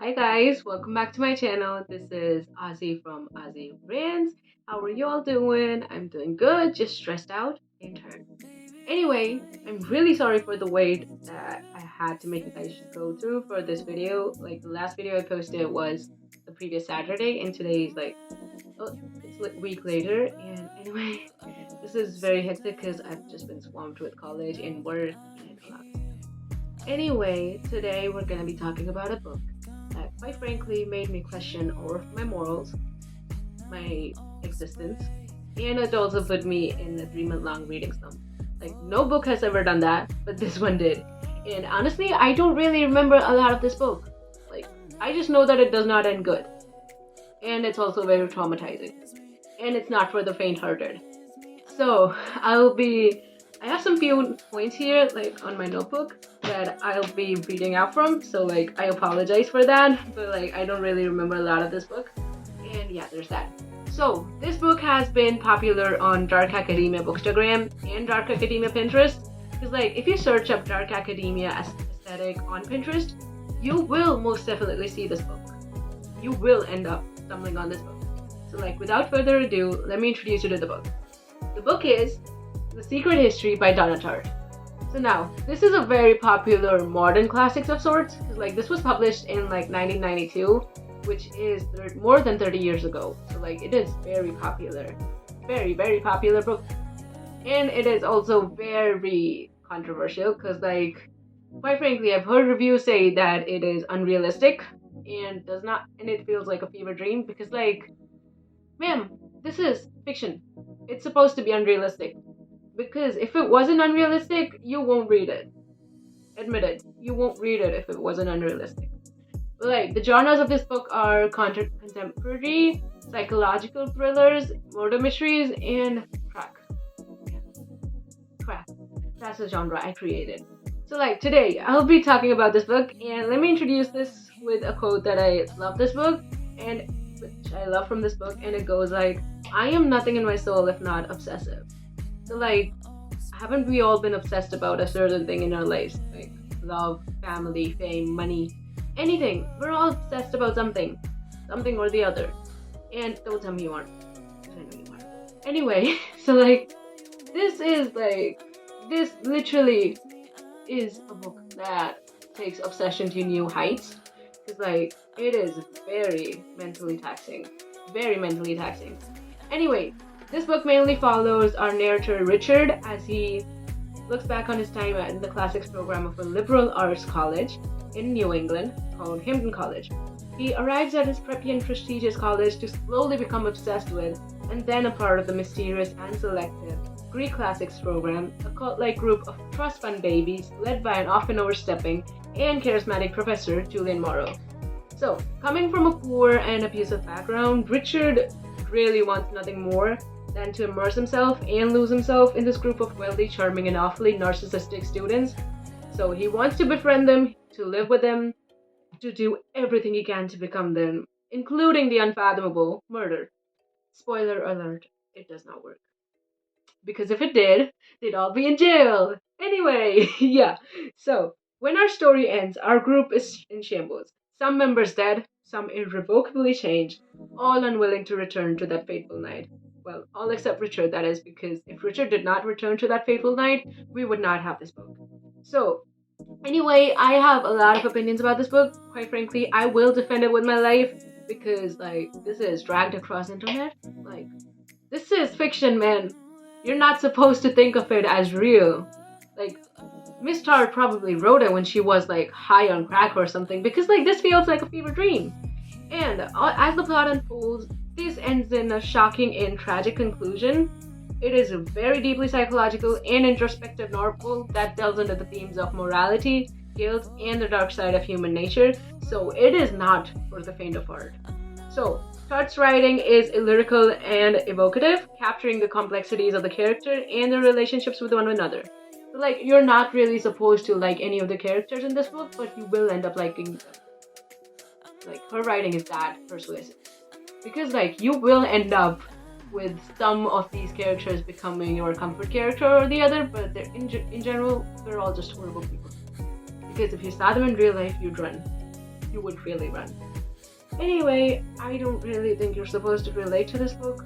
Hi guys, welcome back to my channel. This is Ozzy from Ozzy Rants. How are you all doing? I'm doing good, just stressed out in turn. Anyway, I'm really sorry for the wait that I had to make you guys go through for this video. Like the last video I posted was the previous Saturday and today is it's like a week later. And anyway, this is very hectic because I've just been swamped with college and work and a lot. Anyway, today we're gonna be talking about a book that quite frankly made me question all of my morals, my existence, and it also put me in a 3 month long reading slump. Like, no book has ever done that, but this one did. And honestly, I don't really remember a lot of this book. Like, I just know that it does not end good. And it's also very traumatizing. And it's not for the faint hearted. So, I have some few points here, like on my notebook, that I'll be reading out from. So, like, I apologize for that, but like, I don't really remember a lot of this book. And yeah, there's that. So, this book has been popular on Dark Academia Bookstagram and Dark Academia Pinterest. Because, like, if you search up Dark Academia aesthetic on Pinterest, you will most definitely see this book. You will end up stumbling on this book. So, like, without further ado, let me introduce you to the book. The book is The Secret History by Donna Tartt. So now, this is a very popular modern classics of sorts. Like, this was published in like 1992, which is more than 30 years ago. So like, it is very popular. Very, very popular book. And it is also very controversial because, like, quite frankly, I've heard reviews say that it is unrealistic and it feels like a fever dream because, like, ma'am, this is fiction. It's supposed to be unrealistic. Because if it wasn't unrealistic, you won't read it. Admit it. You won't read it if it wasn't unrealistic. Like, the genres of this book are contemporary, psychological thrillers, murder mysteries, and crack. Crack. That's the genre I created. So, like, today, I'll be talking about this book, and let me introduce this with a quote that I love this book, and which I love from this book, and it goes like, I am nothing in my soul if not obsessive. So, like, haven't we all been obsessed about a certain thing in our lives? Like, love, family, fame, money, anything. We're all obsessed about something or the other. And don't tell me you aren't, because I know you aren't. Anyway, so, like, this literally is a book that takes obsession to new heights. Because, like, it is very mentally taxing. Very mentally taxing. Anyway, this book mainly follows our narrator Richard as he looks back on his time in the classics program of a liberal arts college in New England called Hampton College. He arrives at his preppy and prestigious college to slowly become obsessed with and then a part of the mysterious and selective Greek classics program, a cult-like group of trust fund babies led by an often overstepping and charismatic professor, Julian Morrow. So, coming from a poor and abusive background, Richard really wants nothing more than to immerse himself and lose himself in this group of wealthy, charming, and awfully narcissistic students. So he wants to befriend them, to live with them, to do everything he can to become them, including the unfathomable murder. Spoiler alert, it does not work. Because if it did, they'd all be in jail. Anyway, yeah. So, when our story ends, our group is in shambles. Some members dead, some irrevocably changed, all unwilling to return to that fateful night. Well, all except Richard, that is, because if Richard did not return to that fateful night, we would not have this book. So, anyway, I have a lot of opinions about this book. Quite frankly, I will defend it with my life because, like, this is dragged across internet. Like, this is fiction, man. You're not supposed to think of it as real. Like, Miss Tartt probably wrote it when she was, like, high on crack or something because, like, this feels like a fever dream. And as the plot unfolds, this ends in a shocking and tragic conclusion. It is a very deeply psychological and introspective novel that delves into the themes of morality, guilt, and the dark side of human nature, so it is not for the faint of heart. So, Tartt's writing is lyrical and evocative, capturing the complexities of the character and their relationships with one another. So, like, you're not really supposed to like any of the characters in this book, but you will end up liking them. Like, her writing is that persuasive. Because, like, you will end up with some of these characters becoming your comfort character or the other, but in general, they're all just horrible people. Because if you saw them in real life, you'd run. you would really run. Anyway, I don't really think you're supposed to relate to this book,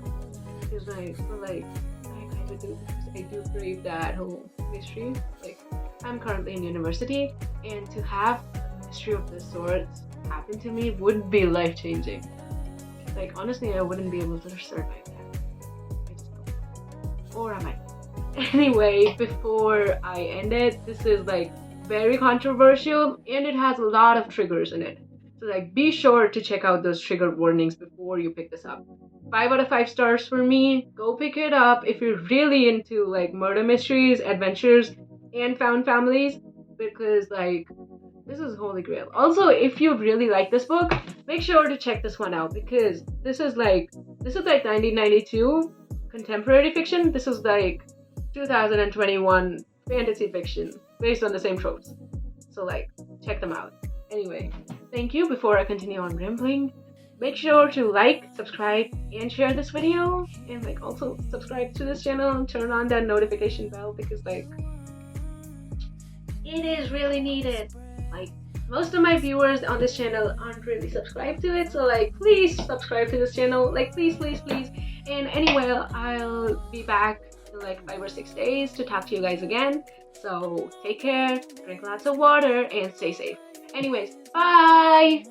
because I feel like I kind of do, because I do crave that whole mystery. Like, I'm currently in university, and to have a mystery of this sort happen to me would be life-changing. Like, honestly, I wouldn't be able to survive that. I just don't. Or I might. Anyway, before I end it, this is like very controversial, and it has a lot of triggers in it. So like, be sure to check out those trigger warnings before you pick this up. 5 out of 5 stars for me. Go pick it up if you're really into like murder mysteries, adventures, and found families, because like, this is holy grail. Also, if you really like this book, make sure to check this one out, because this is like 1992 contemporary fiction. This is like 2021 fantasy fiction based on the same tropes. So like, check them out. Anyway, thank you. Before I continue on rambling, make sure to like, subscribe, and share this video, and like also subscribe to this channel and turn on that notification bell, because like, it is really needed. Like, most of my viewers on this channel aren't really subscribed to it, so like, please subscribe to this channel, like, please. And anyway, I'll be back in like 5 or 6 days to talk to you guys again. So take care, drink lots of water, and stay safe. Anyways, bye!